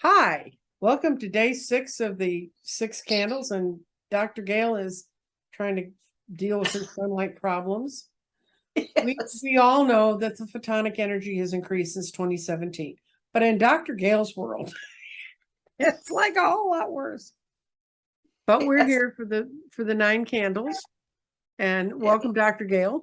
Hi, welcome to day 6 of the 6 candles, and Dr. Gail is trying to deal with her sunlight problems. Yes. We all know that the photonic energy has increased since 2017, but in Dr. Gail's world, it's like a whole lot worse. But we're Yes. here for the 9 candles, and welcome, Dr. Gail.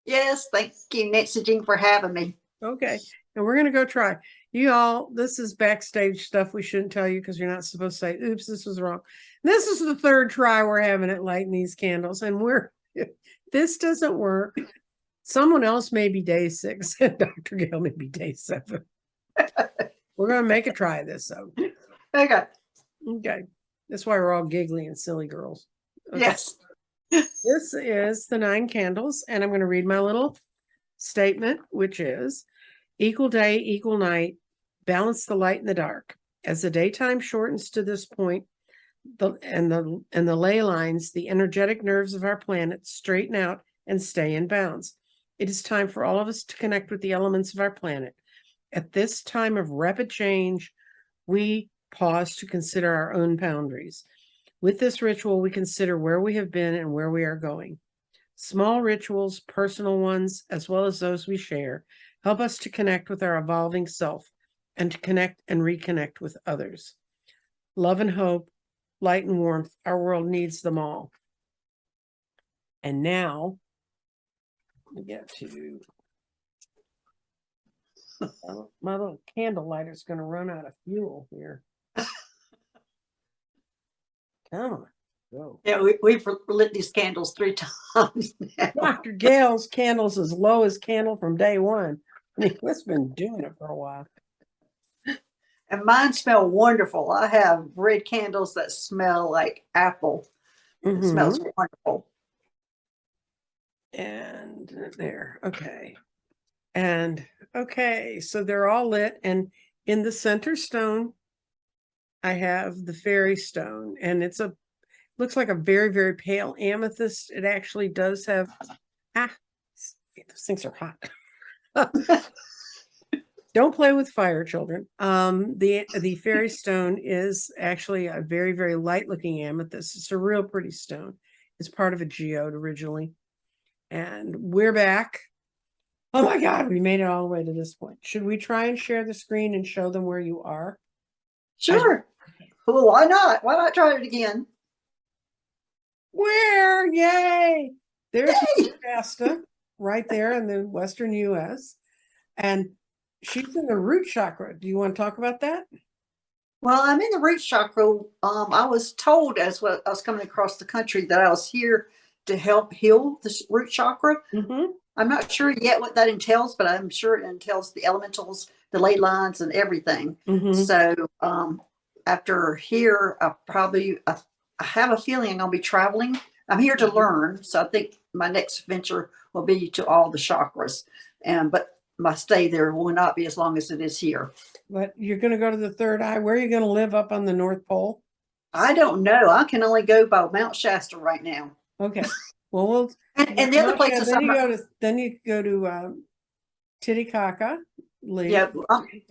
Yes, thank you, Nancy Jean, for having me. Okay, and we're gonna go try. You all, this is backstage stuff we shouldn't tell you because you're not supposed to say, oops, this was wrong. This is the 3rd try we're having at lighting these candles, and this doesn't work. Someone else may be day 6, and Dr. Gail may be day 7. We're gonna make a try of this, though. Okay. Okay. That's why we're all giggly and silly girls. Okay. Yes. This is the 9 candles, and I'm going to read my little statement, which is equal day, equal night, balance the light and the dark. As the daytime shortens to this point, and the ley lines, the energetic nerves of our planet straighten out and stay in bounds. It is time for all of us to connect with the elements of our planet. At this time of rapid change, we pause to consider our own boundaries. With this ritual, we consider where we have been and where we are going. Small rituals, personal ones, as well as those we share, help us to connect with our evolving self and to connect and reconnect with others. Love and hope, light and warmth, our world needs them all. And now, we get to my little candle lighter is going to run out of fuel here. Come on, go. Yeah, we've lit these candles 3 times now. Dr. Gail's candles as low as candle from day 1. I mean, it's been doing it for a while. And mine smell wonderful. I have red candles that smell like apple. It smells wonderful. And there, okay. And okay, so they're all lit. And in the center stone, I have the fairy stone, and looks like a very, very pale amethyst. It actually does have, those things are hot. Don't play with fire, children. The fairy stone is actually a very, very light looking amethyst. It's a real pretty stone. It's part of a geode originally. And we're back. Oh my God, we made it all the way to this point. Should we try and share the screen and show them where you are? Sure. Well, why not? Why not try it again? Where? Yay! There's Shasta right there in the Western US. And she's in the root chakra. Do you want to talk about that? Well, I'm in the root chakra. I was told as well, I was coming across the country that I was here to help heal the root chakra. I'm not sure yet what that entails, but I'm sure it entails the elementals, the ley lines, and everything. So after here, I have a feeling I'm going to be traveling. I'm here to learn, so I think my next venture will be to all the chakras. But my stay there will not be as long as it is here. But you're going to go to the 3rd eye. Where are you going to live up on the North Pole? I don't know. I can only go by Mount Shasta right now. Okay. Well, and the other places. Then you go to Titicaca. Yeah,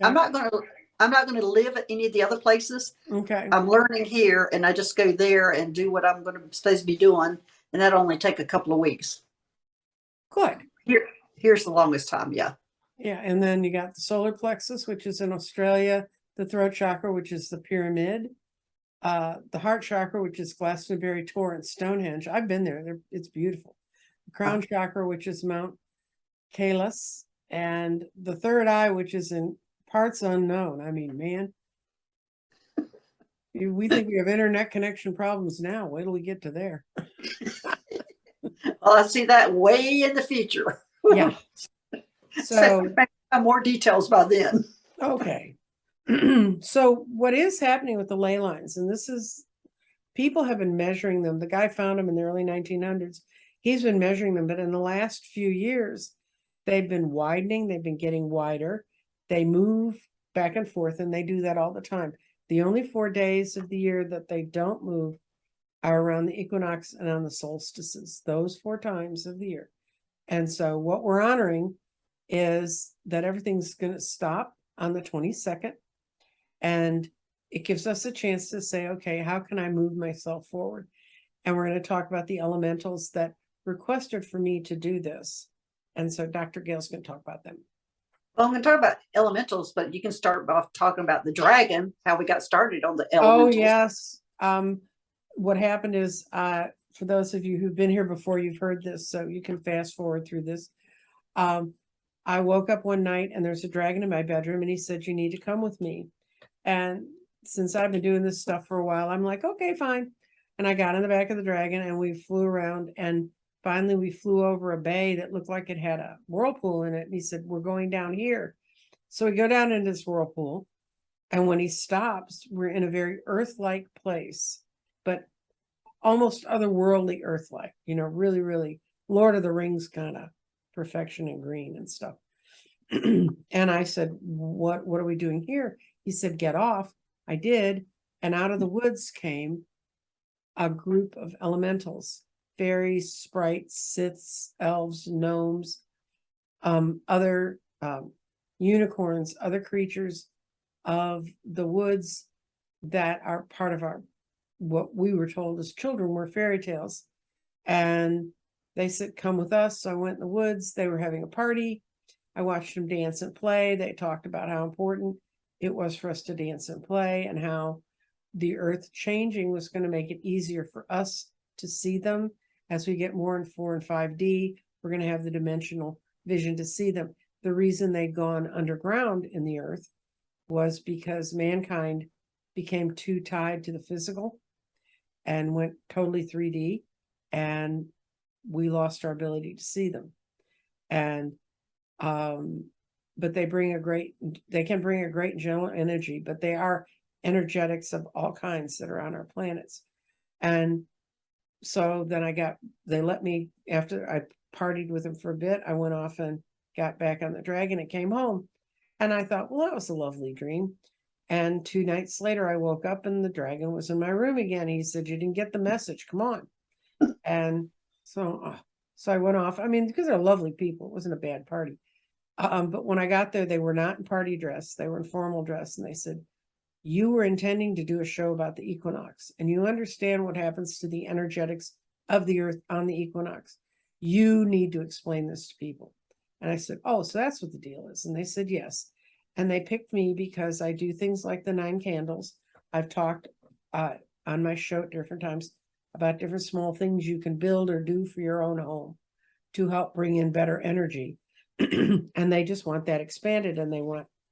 I'm not going to live at any of the other places. Okay. I'm learning here, and I just go there and do what I'm supposed to be doing, and that'll only take a couple of weeks. Good. Here's the longest time. Yeah. Yeah, and then you got the solar plexus, which is in Australia, the throat chakra, which is the pyramid, the heart chakra, which is Glastonbury Tor and Stonehenge. I've been there. It's beautiful. The crown chakra, which is Mount Caelus, and the 3rd eye, which is in parts unknown. I mean, man, we think we have internet connection problems now. Wait till we get to there. Well, I see that way in the future. Yeah. So more details by then. Okay. So what is happening with the ley lines, and this is, people have been measuring them. The guy found them in the early 1900s. He's been measuring them, but in the last few years, they've been widening. They've been getting wider. They move back and forth, and they do that all the time. The only 4 days of the year that they don't move are around the equinox and on the solstices, those 4 times of the year. And so what we're honoring is that everything's going to stop on the 22nd. And it gives us a chance to say, okay, how can I move myself forward? And we're going to talk about the elementals that requested for me to do this. And so Dr. Gail's going to talk about them. Well, I'm going to talk about elementals, but you can start off talking about the dragon, how we got started on the Oh, elementals. yes. What happened is, for those of you who've been here before, you've heard this, so you can fast forward through this. I woke up one night and there's a dragon in my bedroom, and he said, you need to come with me. And since I've been doing this stuff for a while, I'm like, okay, fine. And I got in the back of the dragon and we flew around, and finally we flew over a bay that looked like it had a whirlpool in it. And he said, we're going down here. So we go down into this whirlpool. And when he stops, we're in a very earth-like place, but almost otherworldly earth-like, really, really Lord of the Rings kind of perfection and green and stuff. And I said, what are we doing here? He said, get off. I did. And out of the woods came a group of elementals, fairies, sprites, siths, elves, gnomes, other unicorns, other creatures of the woods that are part of what we were told as children were fairy tales. And they said, come with us. So I went in the woods. They were having a party. I watched them dance and play. They talked about how important it was for us to dance and play, and how the earth changing was going to make it easier for us to see them. As we get more in 4 and 5D, we're going to have the dimensional vision to see them. The reason they'd gone underground in the earth was because mankind became too tied to the physical and went totally 3D, and we lost our ability to see them. And but they can bring a great general energy, but they are energetics of all kinds that are on our planets. And so then they let me, after I partied with them for a bit, I went off and got back on the dragon and came home. And I thought, well, that was a lovely dream. And 2 nights later, I woke up and the dragon was in my room again. He said, you didn't get the message. Come on. And so I went off. I mean, because they're lovely people. It wasn't a bad party. But when I got there, they were not in party dress. They were in formal dress. And they said, you were intending to do a show about the equinox, and you understand what happens to the energetics of the earth on the equinox. You need to explain this to people. And I said, oh, so that's what the deal is. And they said, yes. And they picked me because I do things like the 9 candles. I've talked on my show at different times about different small things you can build or do for your own home to help bring in better energy. And they just want that expanded. And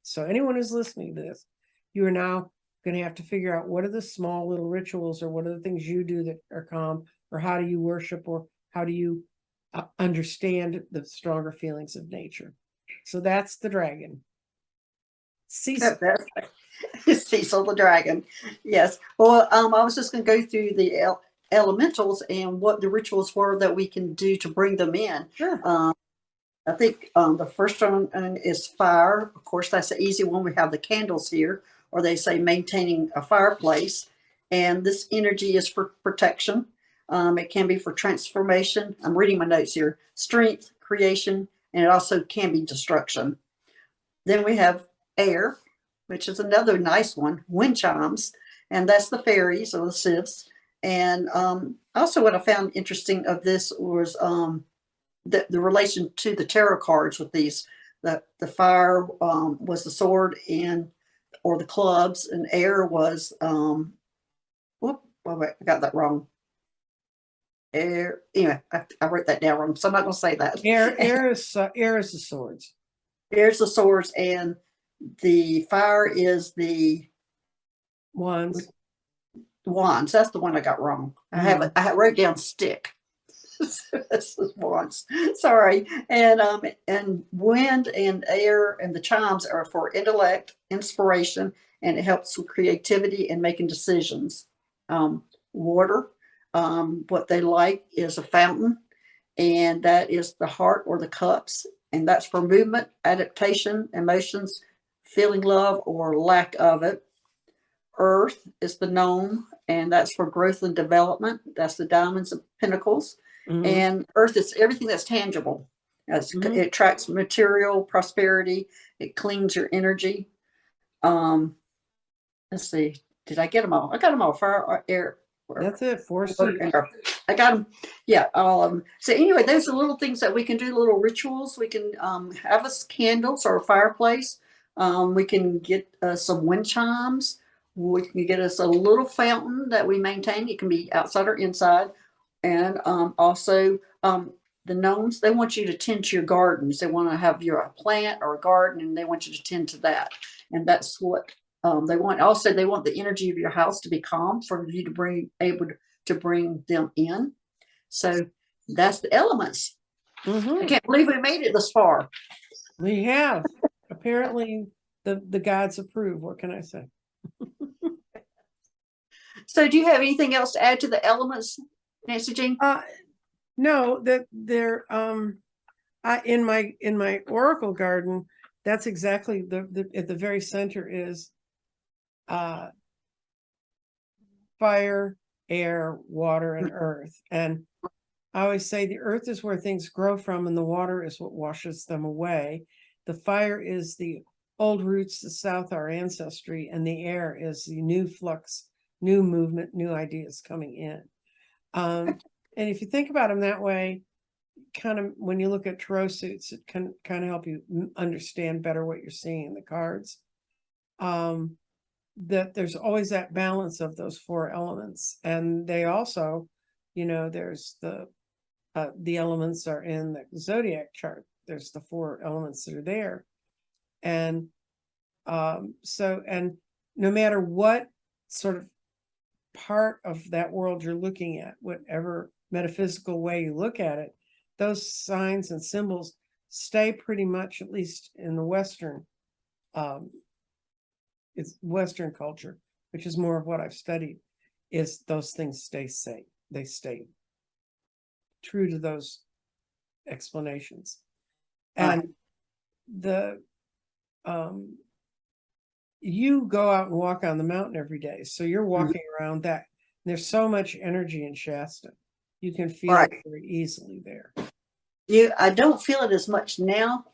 so anyone who's listening to this, you are now going to have to figure out what are the small little rituals, or what are the things you do that are calm, or how do you worship, or how do you understand the stronger feelings of nature. So that's the dragon. Cecil. Cecil the dragon. Yes. Well, I was just going to go through the elementals and what the rituals were that we can do to bring them in. Sure. I think the first one is fire. Of course, that's an easy one. We have the candles here, or they say maintaining a fireplace. And this energy is for protection. It can be for transformation. I'm reading my notes here. Strength, creation, and it also can be destruction. Then we have air, which is another nice one. Wind chimes, and that's the fairies or the sylphs. And also what I found interesting of this was the relation to the tarot cards with these. The fire was the sword or the clubs, and air was wait, I got that wrong. Air. Anyway, I wrote that down wrong, so I'm not going to say that. Air is the swords. Air's the swords, and the fire is the wands. Wands. That's the one I got wrong. I wrote down stick. This is wands. Sorry. And wind and air and the chimes are for intellect, inspiration, and it helps with creativity and making decisions. Water, what they like is a fountain, and that is the heart or the cups, and that's for movement, adaptation, emotions, feeling love or lack of it. Earth is the gnome, and that's for growth and development. That's the diamonds and pinnacles. Mm-hmm. And earth is everything that's tangible. It attracts material prosperity. It cleans your energy. let's see, did I get them all? I got them all. Fire, air, That's it. 4 water, C's. and earth. I got them. Yeah, all of them. So anyway, those are little things that we can do, little rituals. We can have us candles or a fireplace. We can get some wind chimes. We can get us a little fountain that we maintain. It can be outside or inside. And also the gnomes, they want you to tend to your gardens. They want to have your a plant or a garden, and they want you to tend to that. And that's what they want. Also, they want the energy of your house to be calm for you to bring able to bring them in. So that's the elements. I can't believe we made it this far. We have. Apparently, the gods approve. What can I say? So, do you have anything else to add to the elements, Nancy Jean? No, that they're in my oracle garden, that's exactly the at the very center is fire, air, water, and earth. And I always say the earth is where things grow from, and the water is what washes them away. The fire is the old roots, the south, our ancestry, and the air is the new flux, new movement, new ideas coming in. And if you think about them that way, kind of when you look at tarot suits, it can kind of help you understand better what you're seeing in the cards. That there's always that balance of those 4 elements, and they also, there's the elements are in the zodiac chart. There's the 4 elements that are there, and so, and no matter what sort of part of that world you're looking at, whatever metaphysical way you look at it, those signs and symbols stay pretty much, at least in the Western, it's Western culture, which is more of what I've studied, is those things stay safe. They stay true to those explanations. And the you go out and walk on the mountain every day, so you're walking around that. There's so much energy in Shasta. You can feel it very easily there. I don't feel it as much now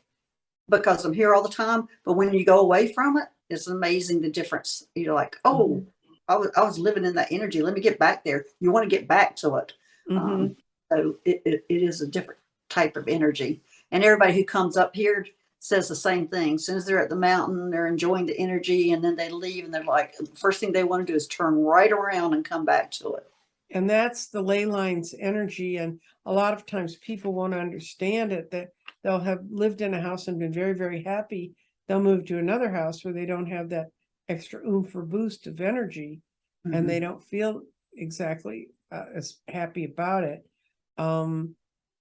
because I'm here all the time, but when you go away from it, it's amazing the difference. You're like, oh, I was living in that energy. Let me get back there. You want to get back to it. So it is a different type of energy. And everybody who comes up here says the same thing. As soon as they're at the mountain, they're enjoying the energy, and then they leave and they're like, first thing they want to do is turn right around and come back to it. And that's the ley lines energy. And a lot of times people won't understand it, that they'll have lived in a house and been very, very happy. They'll move to another house where they don't have that extra oomph or boost of energy, and they don't feel exactly as happy about it.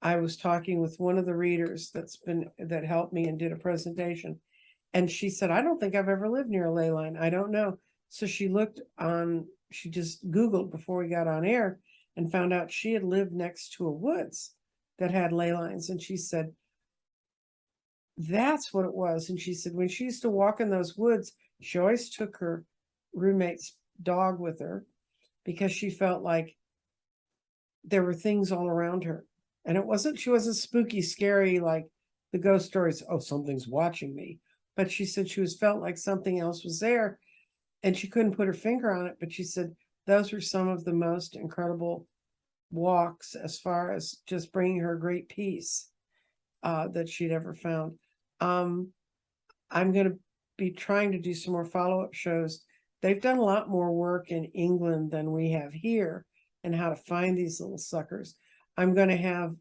I was talking with one of the readers that helped me and did a presentation, and she said, I don't think I've ever lived near a ley line. I don't know. So she just Googled before we got on air and found out she had lived next to a woods that had ley lines. And she said, that's what it was. And she said, when she used to walk in those woods, she always took her roommate's dog with her because she felt like there were things all around her. And she wasn't spooky, scary, like the ghost stories. Oh, something's watching me. But she said she felt like something else was there, and she couldn't put her finger on it. But she said those were some of the most incredible walks as far as just bringing her great peace that she'd ever found. I'm going to be trying to do some more follow-up shows. They've done a lot more work in England than we have here, and how to find these little suckers. I'm going to have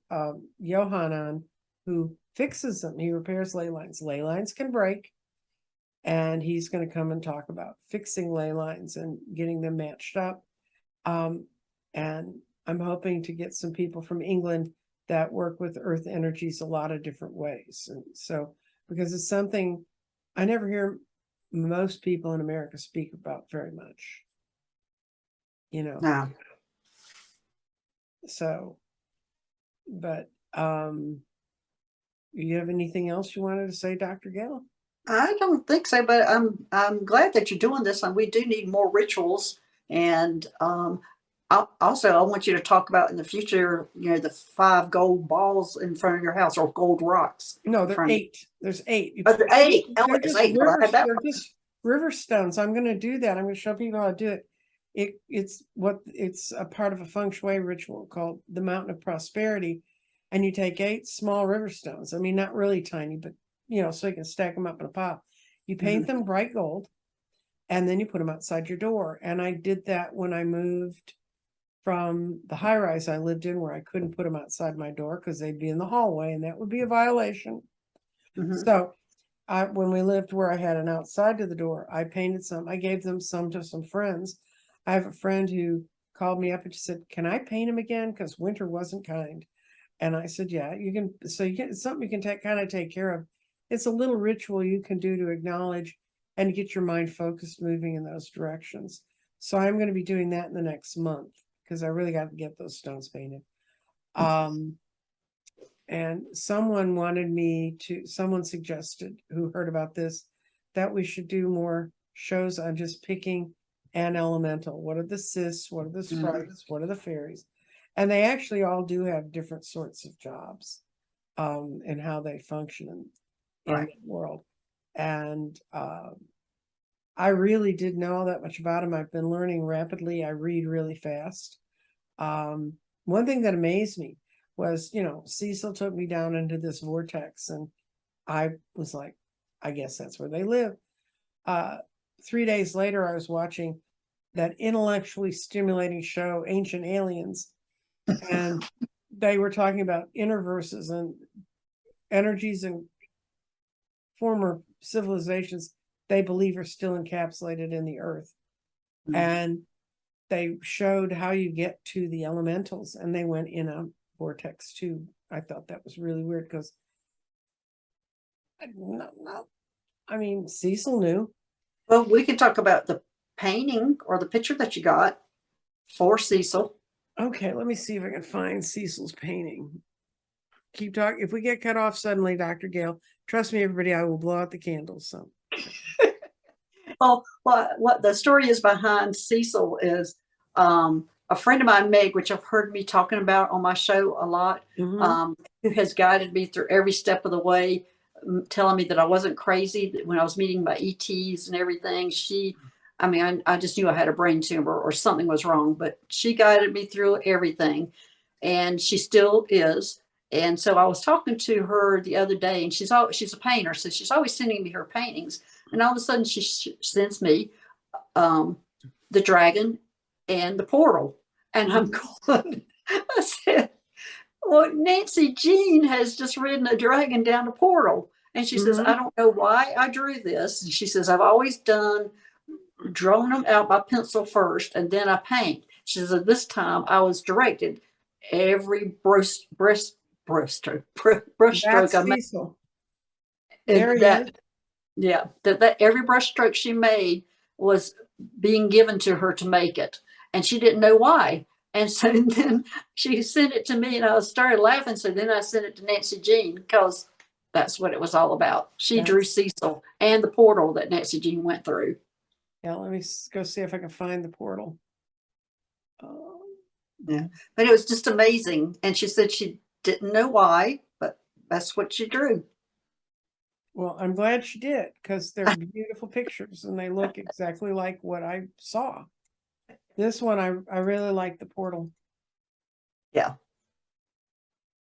Johan on, who fixes them. He repairs ley lines. Ley lines can break, and he's going to come and talk about fixing ley lines and getting them matched up. And I'm hoping to get some people from England that work with earth energies a lot of different ways. And so, because it's something I never hear most people in America speak about very much, No. So, but you have anything else you wanted to say, Dr. Gail? I don't think so, but I'm glad that you're doing this, and we do need more rituals. And I want you to talk about in the future, the 5 gold balls in front of your house, or gold rocks. No, there are 8. There's 8. Oh, there are 8. They're just rivers. river stones. I'm going to do that. I'm going to show people how to do it. It's a part of a feng shui ritual called the Mountain of Prosperity. And you take 8 small river stones. I mean, not really tiny, but so you can stack them up in a pile. You paint them bright gold, and then you put them outside your door. And I did that when I moved from the high rise I lived in, where I couldn't put them outside my door because they'd be in the hallway, and that would be a violation. So when we lived where I had an outside to the door, I painted some. I gave them some to some friends. I have a friend who called me up and she said, "Can I paint them again? Because winter wasn't kind." And I said, "Yeah, you can." So it's something you can kind of take care of. It's a little ritual you can do to acknowledge and get your mind focused, moving in those directions. So I'm going to be doing that in the next month because I really got to get those stones painted. And someone suggested, who heard about this, that we should do more shows on just picking an elemental. What are the sis? What are the sprites? What are the fairies? And they actually all do have different sorts of jobs, and how they function in the world. And I really didn't know all that much about them. I've been learning rapidly. I read really fast. One thing that amazed me was, Cecil took me down into this vortex, and I was like, I guess that's where they live. 3 days later, I was watching that intellectually stimulating show, Ancient Aliens, and they were talking about interverses and energies and former civilizations they believe are still encapsulated in the earth. And they showed how you get to the elementals, and they went in a vortex too. I thought that was really weird because Cecil knew. Well, we can talk about the painting or the picture that you got for Cecil. Okay, let me see if I can find Cecil's painting. Keep talking. If we get cut off suddenly, Dr. Gail, trust me, everybody, I will blow out the candles. So, well, what the story is behind Cecil is a friend of mine, Meg, which I've heard me talking about on my show a lot, who has guided me through every step of the way, telling me that I wasn't crazy when I was meeting my ETs and everything. I just knew I had a brain tumor or something was wrong, but she guided me through everything, and she still is. And so I was talking to her the other day, and she's a painter, so she's always sending me her paintings. And all of a sudden, she sends me the dragon and the portal, and I'm going. I said, "Well, Nancy Jean has just ridden a dragon down a portal," and she says, "I don't know why I drew this." And she says, "I've always drawn them out by pencil first, and then I paint." She says, "This time I was directed. Every brushstroke That's I made." Cecil. There he is. Yeah, that every brushstroke she made was being given to her to make it, and she didn't know why. And so then she sent it to me, and I started laughing. So then I sent it to Nancy Jean because that's what it was all about. She drew Cecil and the portal that Nancy Jean went through. Yeah, let me go see if I can find the portal. Yeah, but it was just amazing. And she said she didn't know why, but that's what she drew. Well, I'm glad she did, because they're beautiful pictures and they look exactly like what I saw. This one, I really like the portal. Yeah.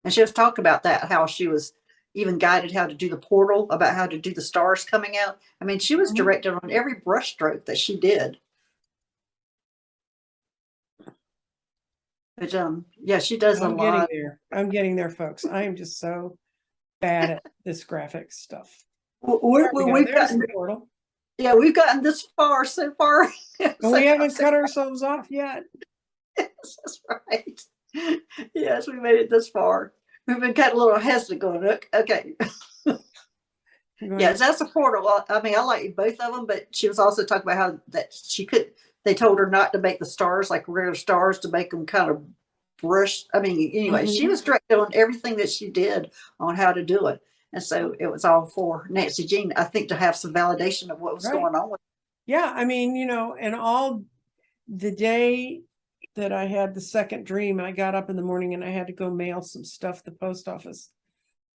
And she was talking about that, how she was even guided how to do the portal, about how to do the stars coming out. I mean, she was directed on every brushstroke that she did. But yeah, she does a lot. I'm getting there, folks. I am just so bad at this graphic stuff. We've gotten the portal. Yeah, we've gotten this far so far. And we haven't cut ourselves off yet. Yes, that's right. Yes, we made it this far. We've been kind of a little hesitant going, okay. Yes, that's a portal. I mean, I like both of them, but she was also talking about how that they told her not to make the stars like regular stars, to make them kind of brush. I mean, anyway, she was directed on everything that she did on how to do it. And so it was all for Nancy Jean, I think, to have some validation of what was going on with it. Yeah, I mean, and all the day that I had the second dream, I got up in the morning and I had to go mail some stuff to the post office.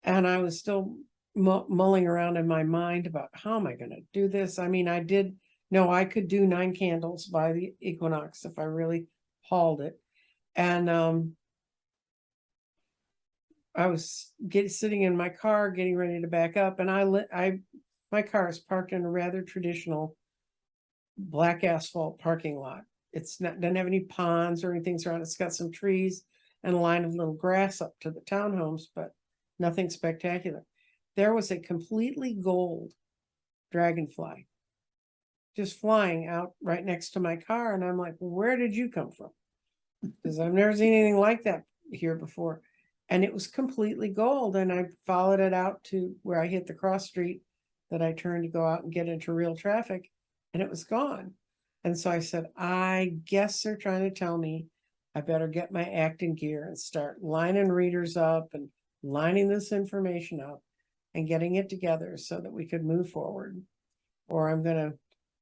And I was still mulling around in my mind about how am I going to do this. I mean, I did know I could do 9 candles by the equinox if I really hauled it. And I was sitting in my car getting ready to back up, and my car is parked in a rather traditional black asphalt parking lot. Doesn't have any ponds or anything around. It's got some trees and a line of little grass up to the townhomes, but nothing spectacular. There was a completely gold dragonfly just flying out right next to my car. And I'm like, where did you come from? Because I've never seen anything like that here before. And it was completely gold. And I followed it out to where I hit the cross street that I turned to go out and get into real traffic, and it was gone. And so I said, I guess they're trying to tell me I better get my act in gear and start lining readers up and lining this information up and getting it together so that we could move forward. Or I'm going to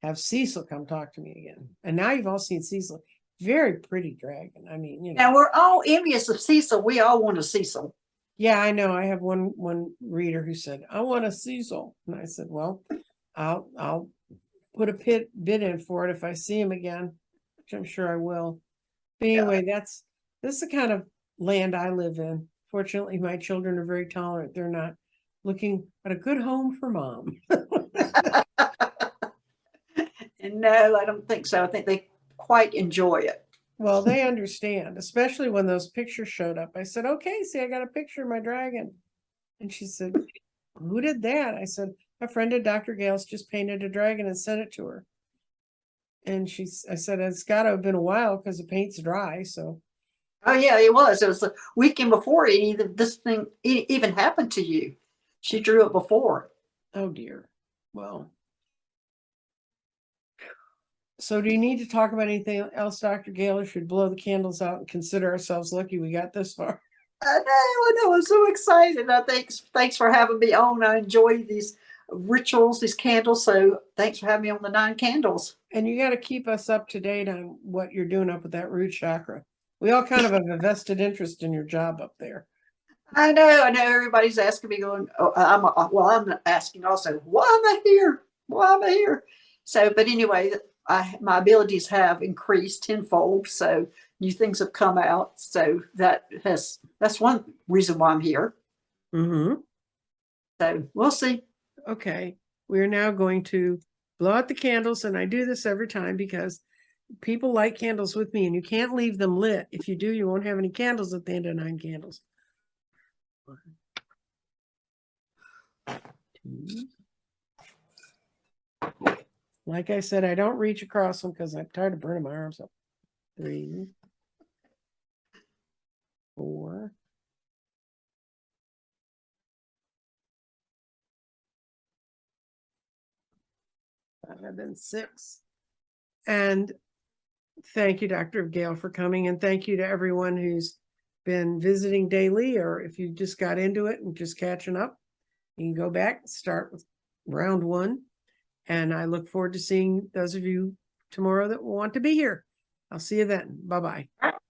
have Cecil come talk to me again. And now you've all seen Cecil. Very pretty dragon. I mean, you know. Now we're all envious of Cecil. We all want a Cecil. Yeah, I know. I have one reader who said, I want a Cecil. And I said, well, I'll put a bid in for it if I see him again, which I'm sure I will. But anyway, this is the kind of land I live in. Fortunately, my children are very tolerant. They're not looking at a good home for mom. And no, I don't think so. I think they quite enjoy it. Well, they understand, especially when those pictures showed up. I said, okay, see, I got a picture of my dragon. And she said, who did that? I said, a friend of Dr. Gail's just painted a dragon and sent it to her. And I said, it's got to have been a while because the paint's dry. So. Oh yeah, it was. It was the weekend before this thing even happened to you. She drew it before. Oh dear. Well. So do you need to talk about anything else, Dr. Gail, or should blow the candles out and consider ourselves lucky we got this far? I know. I'm so excited. Thanks for having me on. I enjoy these rituals, these candles. So thanks for having me on the 9 candles. And you got to keep us up to date on what you're doing up with that root chakra. We all kind of have a vested interest in your job up there. I know. Everybody's asking me, going, oh, I'm asking also, why am I here? Why am I here? So, but anyway, my abilities have increased tenfold. So new things have come out. So that's one reason why I'm here. Mm-hmm. So we'll see. Okay. We're now going to blow out the candles. And I do this every time because people light candles with me and you can't leave them lit. If you do, you won't have any candles at the end of 9 candles. 1, 2. Like I said, I don't reach across them because I'm tired of burning my arms up. 3, 4. 5 and 6. And thank you, Dr. Gail, for coming. And thank you to everyone who's been visiting daily, or if you just got into it and just catching up, you can go back and start with round 1. And I look forward to seeing those of you tomorrow that will want to be here. I'll see you then. Bye-bye.